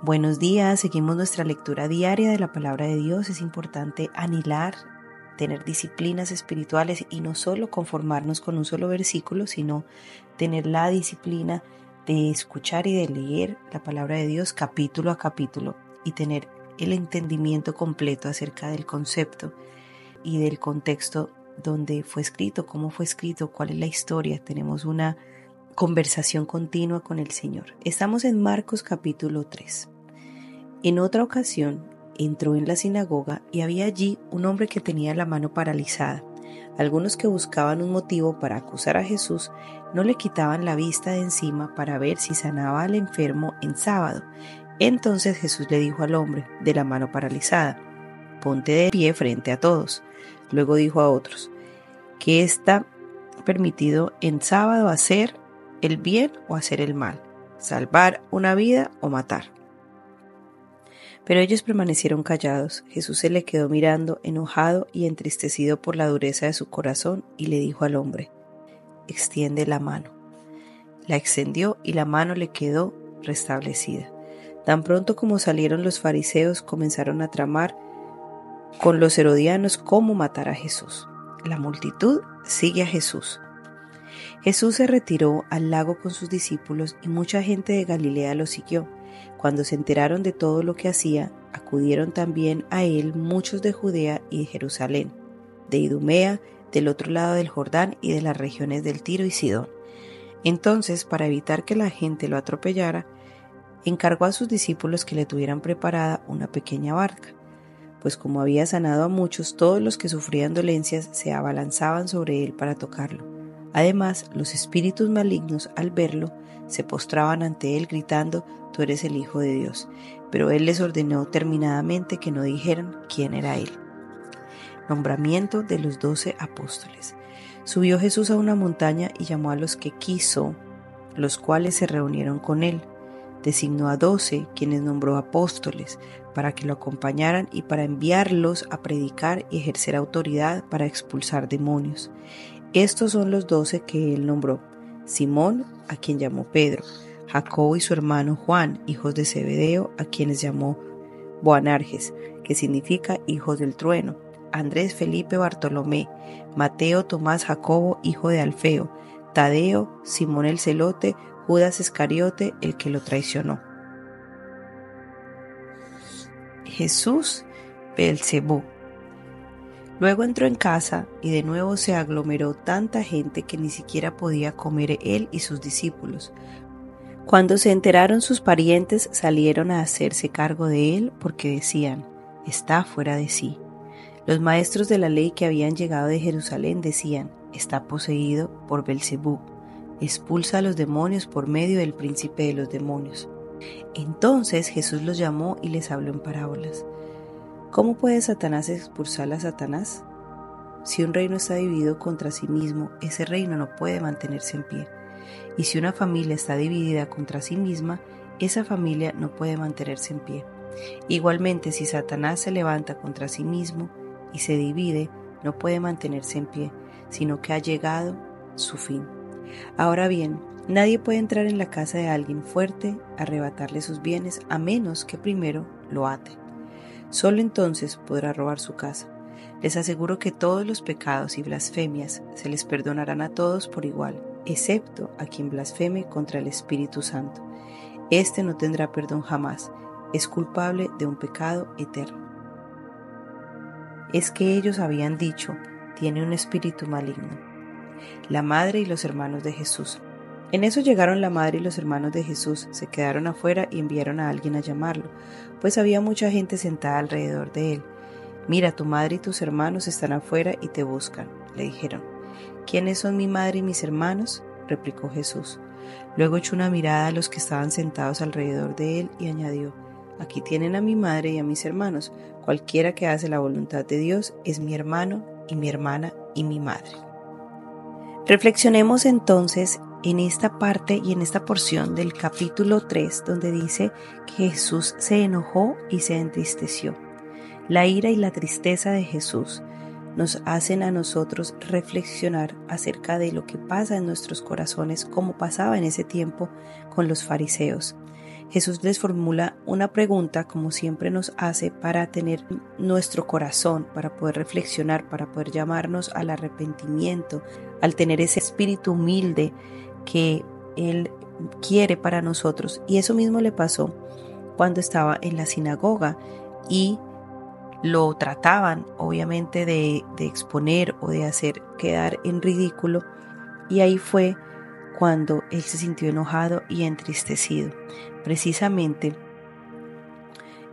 Buenos días, seguimos nuestra lectura diaria de la palabra de Dios. Es importante anhelar, tener disciplinas espirituales y no solo conformarnos con un solo versículo, sino tener la disciplina de escuchar y de leer la palabra de Dios capítulo a capítulo y tener el entendimiento completo acerca del concepto y del contexto donde fue escrito, cómo fue escrito, cuál es la historia. Tenemos una conversación continua con el Señor. Estamos en Marcos capítulo 3. En otra ocasión entró en la sinagoga y había allí un hombre que tenía la mano paralizada. Algunos que buscaban un motivo para acusar a Jesús no le quitaban la vista de encima para ver si sanaba al enfermo en sábado. Entonces Jesús le dijo al hombre de la mano paralizada: ponte de pie frente a todos. Luego dijo a otros: ¿qué está permitido en sábado, hacer el bien o hacer el mal, salvar una vida o matar? Pero ellos permanecieron callados. Jesús se le quedó mirando, enojado y entristecido por la dureza de su corazón, y le dijo al hombre: extiende la mano. La extendió y la mano le quedó restablecida. Tan pronto como salieron los fariseos, comenzaron a tramar con los herodianos cómo matar a Jesús. La multitud sigue a Jesús. Jesús se retiró al lago con sus discípulos y mucha gente de Galilea lo siguió. Cuando se enteraron de todo lo que hacía, acudieron también a él muchos de Judea y de Jerusalén, de Idumea, del otro lado del Jordán y de las regiones del Tiro y Sidón. Entonces, para evitar que la gente lo atropellara, encargó a sus discípulos que le tuvieran preparada una pequeña barca, pues como había sanado a muchos, todos los que sufrían dolencias se abalanzaban sobre él para tocarlo. Además, los espíritus malignos, al verlo, se postraban ante él gritando: tú eres el Hijo de Dios. Pero él les ordenó terminadamente que no dijeran quién era él. Nombramiento de los 12 apóstoles. Subió Jesús a una montaña y llamó a los que quiso, los cuales se reunieron con él. Designó a 12, quienes nombró apóstoles, para que lo acompañaran y para enviarlos a predicar y ejercer autoridad para expulsar demonios. Estos son los 12 que él nombró: Simón, a quien llamó Pedro; Jacobo y su hermano Juan, hijos de Zebedeo, a quienes llamó Boanerges, que significa hijos del trueno; Andrés, Felipe, Bartolomé, Mateo, Tomás, Jacobo, hijo de Alfeo, Tadeo, Simón el celote, Judas Iscariote, el que lo traicionó. Jesús, Beelzebú. Luego entró en casa y de nuevo se aglomeró tanta gente que ni siquiera podía comer él y sus discípulos. Cuando se enteraron sus parientes, salieron a hacerse cargo de él porque decían: está fuera de sí. Los maestros de la ley que habían llegado de Jerusalén decían: está poseído por Beelzebú, expulsa a los demonios por medio del príncipe de los demonios. Entonces Jesús los llamó y les habló en parábolas. ¿Cómo puede Satanás expulsar a Satanás? Si un reino está dividido contra sí mismo, ese reino no puede mantenerse en pie. Y si una familia está dividida contra sí misma, esa familia no puede mantenerse en pie. Igualmente, si Satanás se levanta contra sí mismo y se divide, no puede mantenerse en pie, sino que ha llegado su fin. Ahora bien, nadie puede entrar en la casa de alguien fuerte, arrebatarle sus bienes, a menos que primero lo ate. Solo entonces podrá robar su casa. Les aseguro que todos los pecados y blasfemias se les perdonarán a todos por igual, excepto a quien blasfeme contra el Espíritu Santo. Este no tendrá perdón jamás, es culpable de un pecado eterno. Es que ellos habían dicho: tiene un espíritu maligno. La madre y los hermanos de Jesús. En eso llegaron la madre y los hermanos de Jesús, se quedaron afuera y enviaron a alguien a llamarlo, pues había mucha gente sentada alrededor de él. Mira, tu madre y tus hermanos están afuera y te buscan, le dijeron. ¿Quiénes son mi madre y mis hermanos?, replicó Jesús. Luego echó una mirada a los que estaban sentados alrededor de él y añadió: aquí tienen a mi madre y a mis hermanos. Cualquiera que hace la voluntad de Dios es mi hermano y mi hermana y mi madre. Reflexionemos entonces en esta parte y en esta porción del capítulo 3, donde dice que Jesús se enojó y se entristeció. La ira y la tristeza de Jesús nos hacen a nosotros reflexionar acerca de lo que pasa en nuestros corazones, como pasaba en ese tiempo con los fariseos. Jesús les formula una pregunta, como siempre nos hace, para tener nuestro corazón, para poder reflexionar, para poder llamarnos al arrepentimiento, al tener ese espíritu humilde que Él quiere para nosotros. Y eso mismo le pasó cuando estaba en la sinagoga y lo trataban obviamente de exponer o de hacer quedar en ridículo, y ahí fue cuando él se sintió enojado y entristecido. Precisamente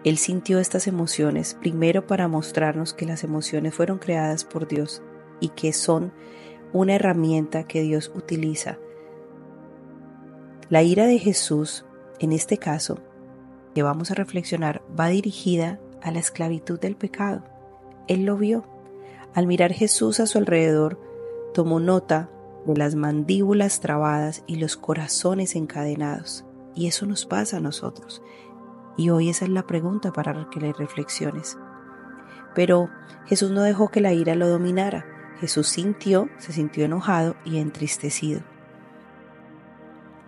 él sintió estas emociones primero para mostrarnos que las emociones fueron creadas por Dios y que son una herramienta que Dios utiliza. La ira de Jesús, en este caso, que vamos a reflexionar, va dirigida a la esclavitud del pecado. Él lo vio. Al mirar Jesús a su alrededor, tomó nota de las mandíbulas trabadas y los corazones encadenados. Y eso nos pasa a nosotros. Y hoy esa es la pregunta para que le reflexiones. Pero Jesús no dejó que la ira lo dominara. Jesús se sintió enojado y entristecido.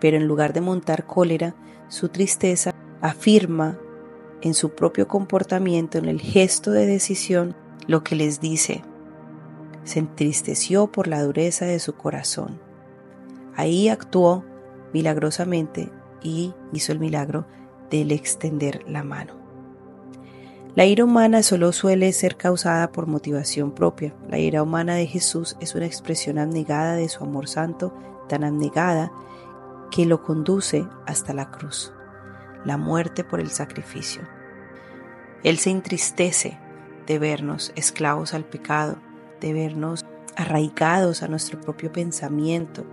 Pero en lugar de montar cólera, su tristeza afirma en su propio comportamiento, en el gesto de decisión, lo que les dice. Se entristeció por la dureza de su corazón. Ahí actuó milagrosamente y hizo el milagro del extender la mano. La ira humana solo suele ser causada por motivación propia. La ira humana de Jesús es una expresión abnegada de su amor santo, tan abnegada que lo conduce hasta la cruz, la muerte por el sacrificio. Él se entristece de vernos esclavos al pecado, de vernos arraigados a nuestro propio pensamiento,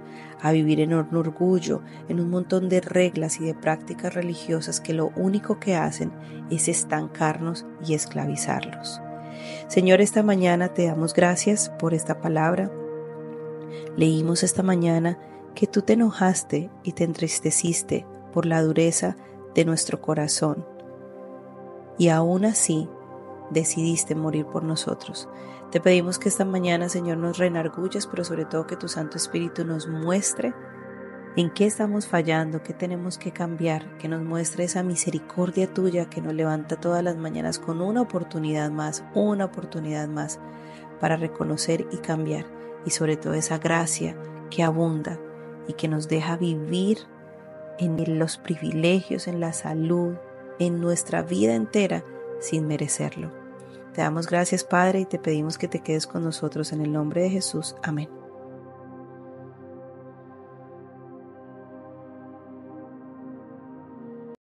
a vivir en un orgullo, en un montón de reglas y de prácticas religiosas que lo único que hacen es estancarnos y esclavizarlos. Señor, esta mañana te damos gracias por esta palabra. Leímos esta mañana que tú te enojaste y te entristeciste por la dureza de nuestro corazón y aún así decidiste morir por nosotros. Te pedimos que esta mañana, Señor, nos reenargulles, pero sobre todo que tu Santo Espíritu nos muestre en qué estamos fallando, qué tenemos que cambiar, que nos muestre esa misericordia tuya que nos levanta todas las mañanas con una oportunidad más para reconocer y cambiar, y sobre todo esa gracia que abunda y que nos deja vivir en los privilegios, en la salud, en nuestra vida entera sin merecerlo. Te damos gracias, Padre, y te pedimos que te quedes con nosotros en el nombre de Jesús. Amén.